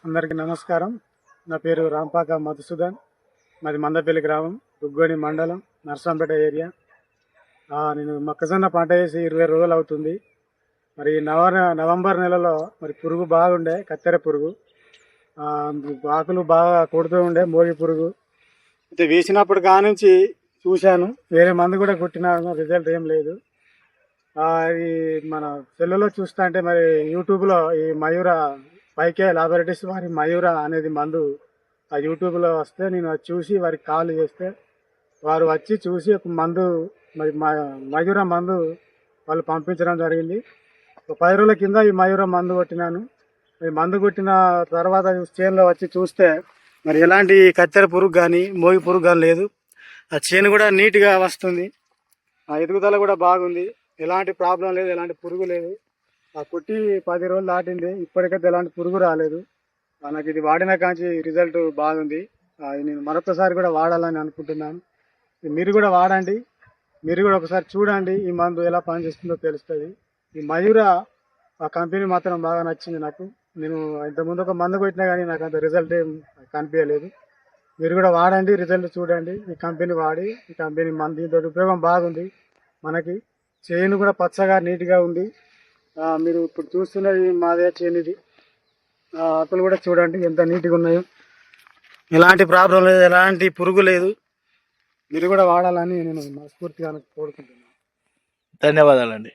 అందరికీ నమస్కారం. నా పేరు రాంపాక మధుసూదన్. మాది మందపల్లి గ్రామం, దుగ్గోని మండలం, నర్సంపేట ఏరియా. నేను మొక్కజొన్న పంట వేసి 20 రోజులు అవుతుంది. మరి నవంబర్ నెలలో మరి పురుగు బాగుండే, కత్తెర పురుగు. ఆకులు బాగా కొడుతూ ఉండే, మోగి పురుగు. అయితే వేసినప్పుడు కానుంచి చూశాను, వేరే మందు కూడా కొట్టినా రిజల్ట్ ఏం లేదు. అది మన సెల్లులో చూస్తా అంటే మరి యూట్యూబ్లో ఈ మయూర పైకే లాబొరేటరీస్ వారి మయూర అనేది మందు ఆ యూట్యూబ్లో వస్తే నేను అది చూసి వారికి కాల్ చేస్తే వారు వచ్చి చూసి ఒక మందు మరి మయూర మందు వాళ్ళు పంపించడం జరిగింది. ఒక 10 రోజుల కింద ఈ మయూర మందు కొట్టినాను. ఈ మందు కొట్టిన తర్వాత చేనులో వచ్చి చూస్తే మరి ఎలాంటి కత్తెర పురుగు కానీ మోగి పురుగు కానీ లేదు. ఆ చేను కూడా నీట్గా వస్తుంది, ఆ ఎదుగుదల కూడా బాగుంది, ఎలాంటి ప్రాబ్లం లేదు, ఎలాంటి పురుగు లేదు. ఆ కొట్టి 10 రోజులు దాటింది, ఇప్పటికైతే ఎలాంటి పురుగు రాలేదు. నాకు ఇది వాడిన కాంచి రిజల్ట్ బాగుంది. నేను మరొకసారి కూడా వాడాలని అనుకుంటున్నాను. మీరు కూడా వాడండి, మీరు కూడా ఒకసారి చూడండి ఈ మందు ఎలా పనిచేస్తుందో తెలుస్తుంది. ఈ మయూర ఆ కంపెనీ మాత్రం బాగా నచ్చింది నాకు. నేను ఇంతకుముందు ఒక మందు కొట్టినా కానీ నాకు అంత రిజల్ట్ ఏం కనిపించలేదు. మీరు కూడా వాడండి, రిజల్ట్ చూడండి. ఈ కంపెనీ వాడి, ఈ కంపెనీ మందు దీంతో ఉపయోగం బాగుంది. మనకి చేను కూడా పచ్చగా నీట్గా ఉంది. మీరు ఇప్పుడు చూస్తున్నది మాదే చేను. ఇది ఆకులు కూడా చూడండి ఎంత నీట్గా ఉన్నాయో, ఎలాంటి ప్రాబ్లం లేదు, ఎలాంటి పురుగు లేదు. మీరు కూడా వాడాలని నేను మనస్ఫూర్తిగా కోరుకుంటున్నాను. ధన్యవాదాలండి.